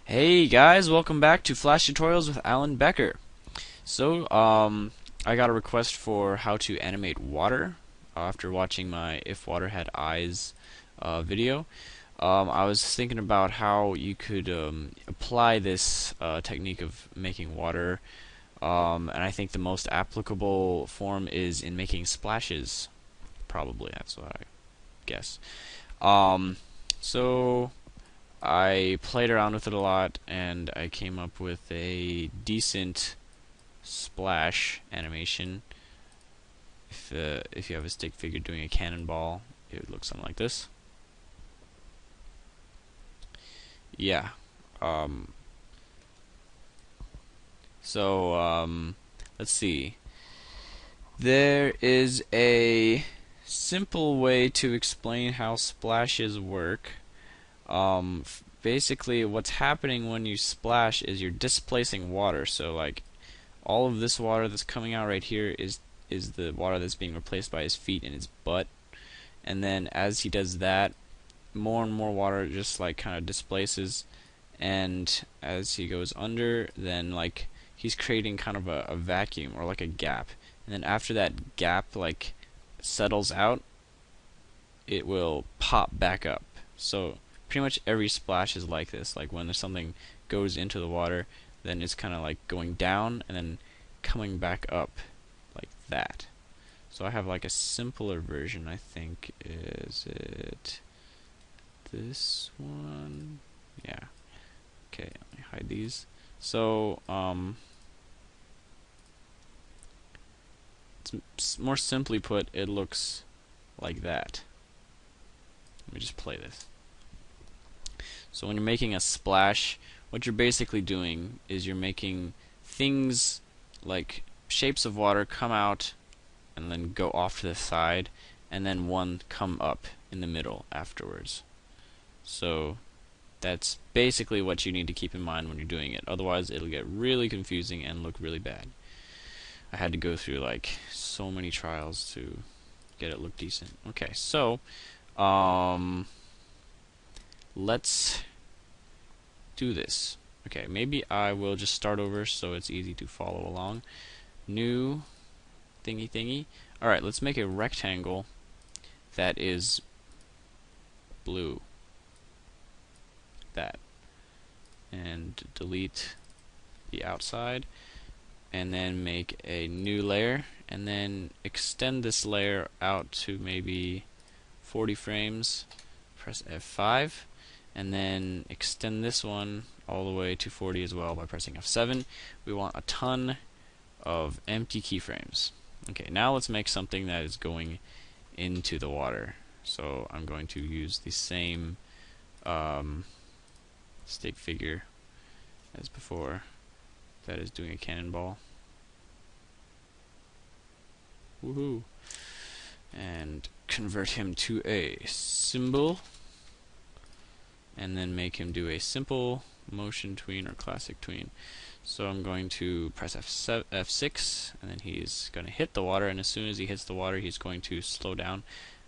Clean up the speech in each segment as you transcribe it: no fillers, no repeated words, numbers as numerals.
Hey guys, welcome back to Flash Tutorials with Alan Becker. So, I got a request for how to animate water after watching my If Water Had Eyes video. I was thinking about how you could apply this technique of making water, and I think the most applicable form is in making splashes. Probably, that's what I guess. Um, so. I played around with it a lot and I came up with a decent splash animation. If you have a stick figure doing a cannonball, it would look something like this. Yeah. Um, so let's see. There is a simple way to explain how splashes work. Basically, what's happening when you splash is you're displacing water. So, like, all of this water that's coming out right here is the water that's being replaced by his feet and his butt. And then as he does that, more and more water just like kind of displaces. And as he goes under, then like he's creating kind of a vacuum or like a gap. And then after that gap like settles out, it will pop back up. So pretty much every splash is like this. Like when there's something goes into the water, then it's kind of like going down and then coming back up like that. So I have like a simpler version, I think. Is it this one? Yeah. Okay, let me hide these. So, more simply put, it looks like that. Let me just play this. So when you're making a splash, what you're basically doing is you're making things like shapes of water come out and then go off to the side, and then one come up in the middle afterwards. So that's basically what you need to keep in mind when you're doing it. Otherwise, it'll get really confusing and look really bad. I had to go through like so many trials to get it look decent. Okay, so let's do this. Okay, maybe I will just start over so it's easy to follow along. New thingy. Alright, let's make a rectangle that is blue. That. And delete the outside. And then make a new layer. And then extend this layer out to maybe 40 frames. Press F5. And then extend this one all the way to 40 as well by pressing F7. We want a ton of empty keyframes. Okay, now let's make something that is going into the water. So I'm going to use the same stick figure as before that is doing a cannonball. Woohoo! And convert him to a symbol. And then make him do a simple motion tween or classic tween. So I'm going to press F6, and then he's going to hit the water, and as soon as he hits the water, he's going to slow down.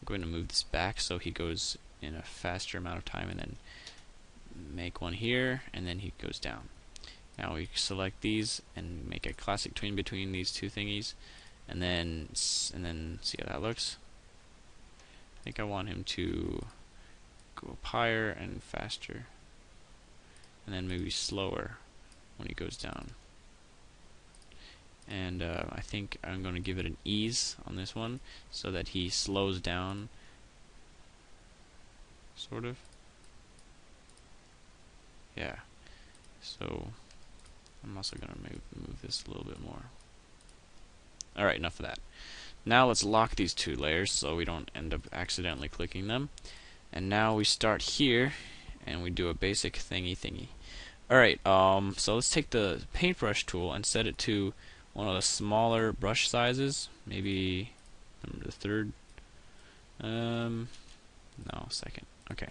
I'm going to move this back so he goes in a faster amount of time, and then make one here, and then he goes down. Now we select these and make a classic tween between these two thingies, and then see how that looks. I think I want him to go up higher and faster, and then maybe slower when he goes down. And I think I'm going to give it an ease on this one so that he slows down, sort of. Yeah. So I'm also going to move this a little bit more. Alright, enough of that. Now let's lock these two layers so we don't end up accidentally clicking them. And now we start here and we do a basic thingy. Alright, so let's take the paintbrush tool and set it to one of the smaller brush sizes, maybe the third, no, second. Okay,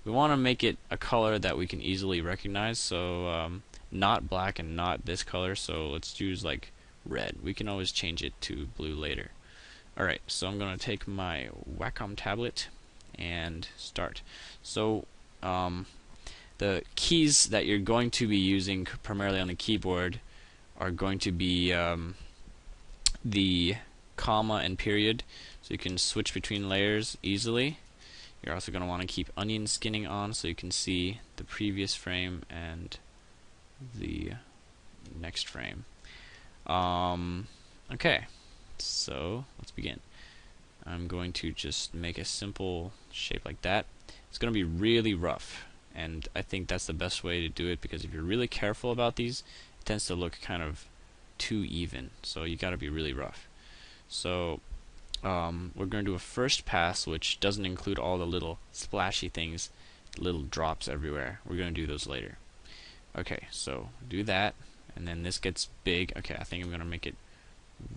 we want to make it a color that we can easily recognize, so not black and not this color, so let's choose like red. We can always change it to blue later. Alright, so I'm going to take my Wacom tablet and start. So the keys that you're going to be using primarily on the keyboard are going to be the comma and period, so you can switch between layers easily. You're also going to want to keep onion skinning on so you can see the previous frame and the next frame. Okay, so let's begin. I'm going to just make a simple shape like that. It's going to be really rough, and I think that's the best way to do it, because if you're really careful about these, it tends to look kind of too even, so you got to be really rough. So we're going to do a first pass, which doesn't include all the little splashy things, little drops everywhere. We're going to do those later. Okay, so do that, and then this gets big. Okay, I think I'm going to make it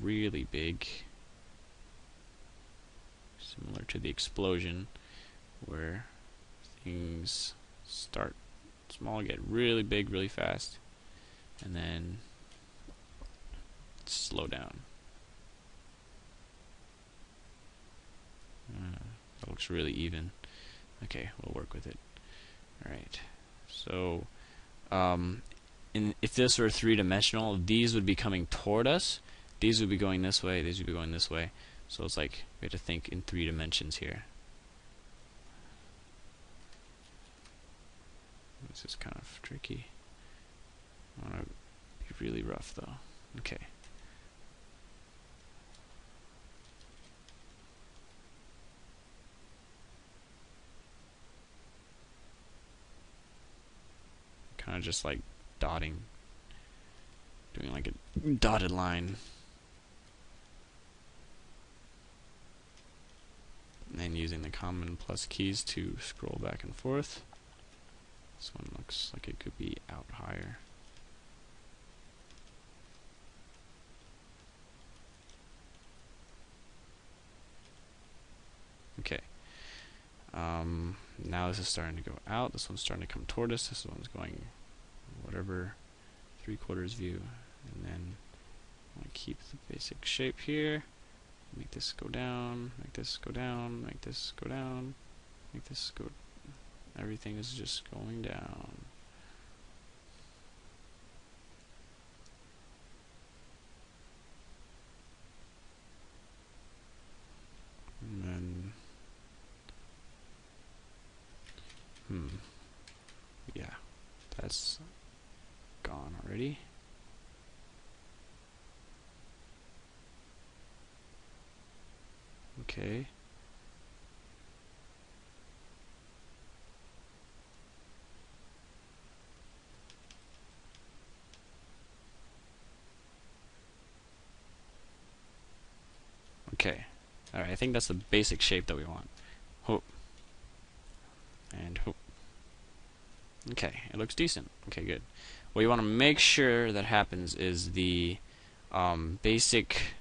really big, similar to the explosion, where things start small, get really big really fast, and then slow down. That looks really even. Okay, we'll work with it. Alright, so if this were three-dimensional, these would be coming toward us, these would be going this way, these would be going this way. So it's like we have to think in 3 dimensions here. This is kind of tricky. I want to be really rough though. Okay. Kind of just like dotting, doing like a dotted line. And then using the command and plus keys to scroll back and forth. This one looks like it could be out higher. Okay. Now this is starting to go out. This one's starting to come toward us. This one's going whatever 3/4 view. And then I keep the basic shape here. Make this go down, make this go down, make this go down, make this go. Everything is just going down. And then, yeah, that's gone already. Okay. Okay. Alright, I think that's the basic shape that we want. Hope. And hope. Okay, it looks decent. Okay, good. What you want to make sure that happens is the basic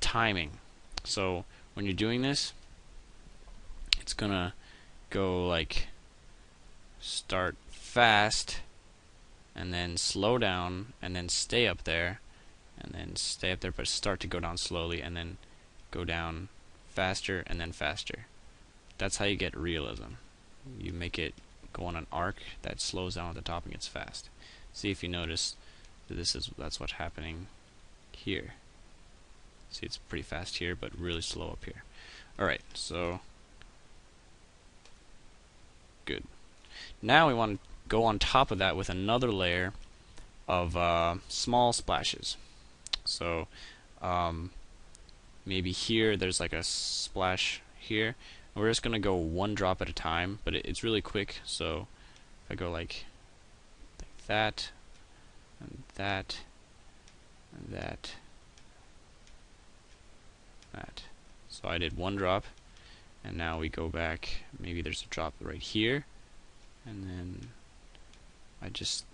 timing. So when you're doing this, it's gonna go like start fast and then slow down and then stay up there and then stay up there, but start to go down slowly and then go down faster and then faster. That's how you get realism. You make it go on an arc that slows down at the top and gets fast. See if you notice that that's what's happening here. See, it's pretty fast here, but really slow up here. Alright, so good. Now we want to go on top of that with another layer of small splashes. So maybe here there's like a splash here. We're just going to go 1 drop at a time, but it's really quick. So if I go like that, and that, and that, that. So I did 1 drop, and now we go back. Maybe there's a drop right here, and then I just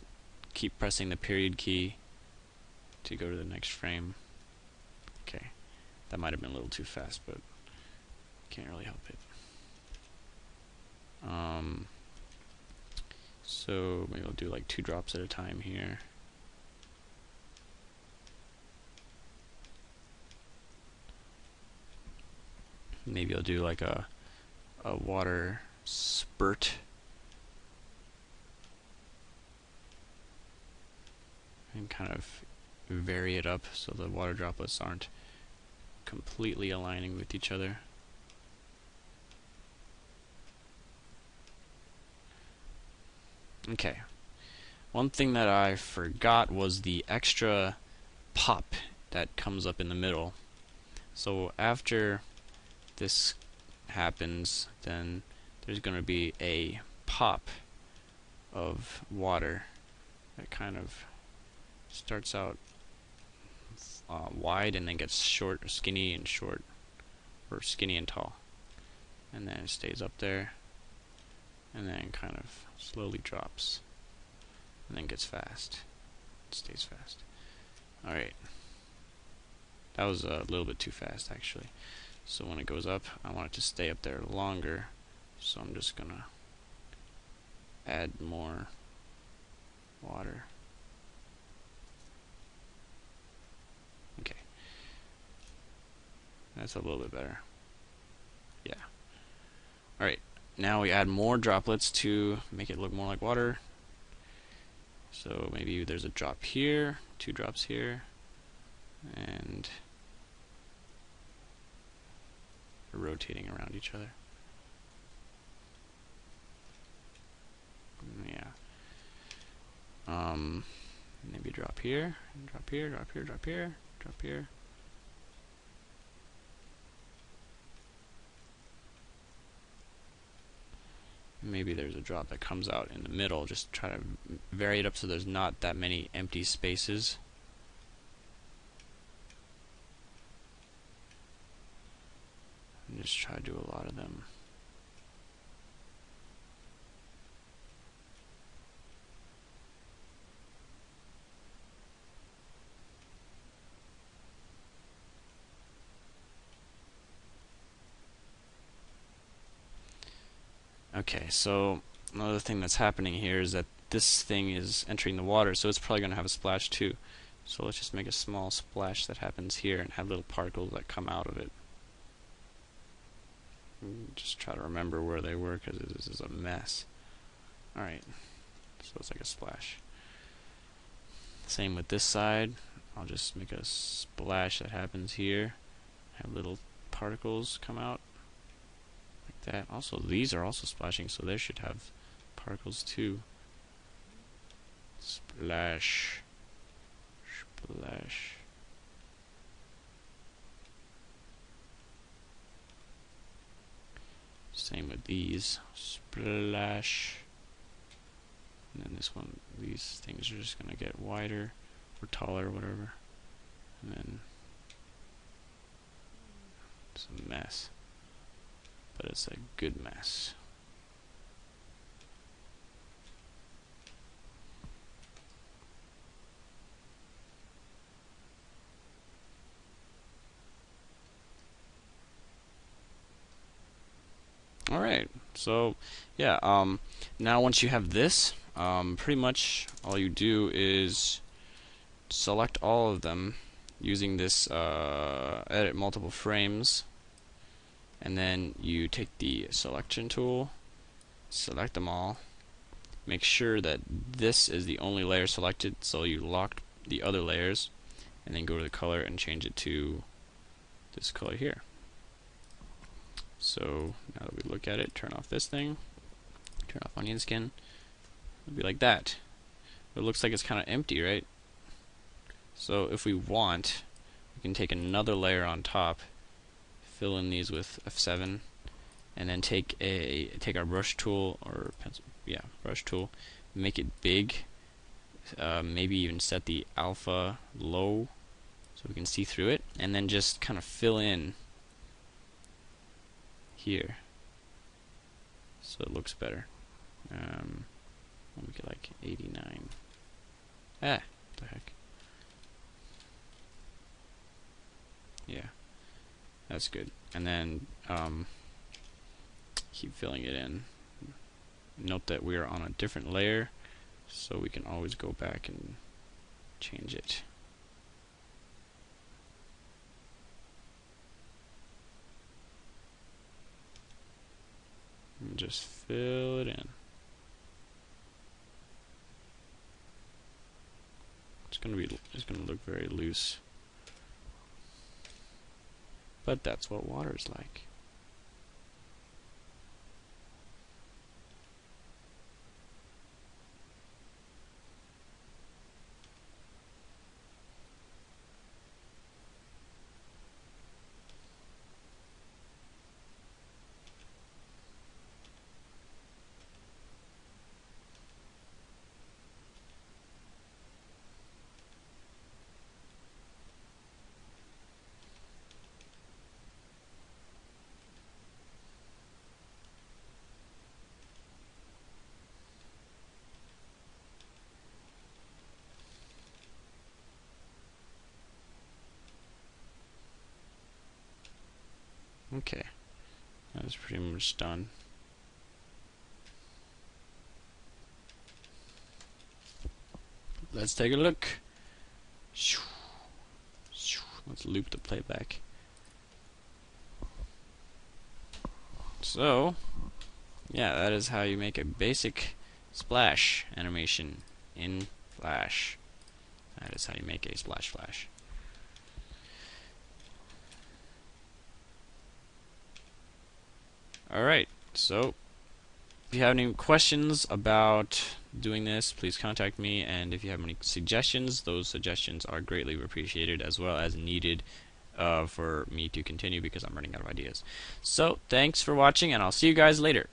keep pressing the period key to go to the next frame. Okay, that might have been a little too fast, but can't really help it. So maybe I'll do like 2 drops at a time here. Maybe I'll do like a water spurt and kind of vary it up so the water droplets aren't completely aligning with each other. Okay. One thing that I forgot was the extra pop that comes up in the middle. So after this happens, then there's going to be a pop of water that kind of starts out wide and then gets short, or skinny and short, or skinny and tall, and then it stays up there and then kind of slowly drops and then gets fast. It stays fast. Alright, that was a little bit too fast actually. So when it goes up, I want it to stay up there longer, so I'm just gonna add more water. Okay, that's a little bit better. Yeah. Alright, now we add more droplets to make it look more like water. So maybe there's a drop here, 2 drops here, and they're rotating around each other. Yeah. Maybe drop here, drop here, drop here, drop here, drop here. Maybe there's a drop that comes out in the middle. Just try to vary it up so there's not that many empty spaces. And just try to do a lot of them. Okay, so another thing that's happening here is that this thing is entering the water, so it's probably going to have a splash too. So let's just make a small splash that happens here and have little particles that come out of it. Just try to remember where they were because this is a mess. Alright, so it's like a splash. Same with this side. I'll just make a splash that happens here. Have little particles come out. Like that. Also, these are also splashing, so they should have particles too. Splash. Splash. Same with these. Splash. And then this one, these things are just going to get wider or taller or whatever. And then it's a mess. But it's a good mess. Alright, so yeah, now once you have this, pretty much all you do is select all of them using this edit multiple frames, and then you take the selection tool, select them all, make sure that this is the only layer selected, so you lock the other layers, and then go to the color and change it to this color here. So now that we look at it, turn off this thing, turn off onion skin, it'll be like that. It looks like it's kind of empty, right? So if we want, we can take another layer on top, fill in these with F7, and then take our brush tool or pencil, yeah, brush tool, make it big, maybe even set the alpha low so we can see through it, and then just kind of fill in here so it looks better. I'll make it like 89. What the heck? Yeah, that's good. And then keep filling it in. Note that we are on a different layer, so we can always go back and change it. And just fill it in. It's gonna look very loose. But that's what water's like. Okay, that was pretty much done. Let's take a look. Let's loop the playback. So, yeah, that is how you make a basic splash animation in Flash. That is how you make a splash flash. Alright, so if you have any questions about doing this, please contact me, and if you have any suggestions, those suggestions are greatly appreciated as well as needed for me to continue because I'm running out of ideas. So, thanks for watching, and I'll see you guys later.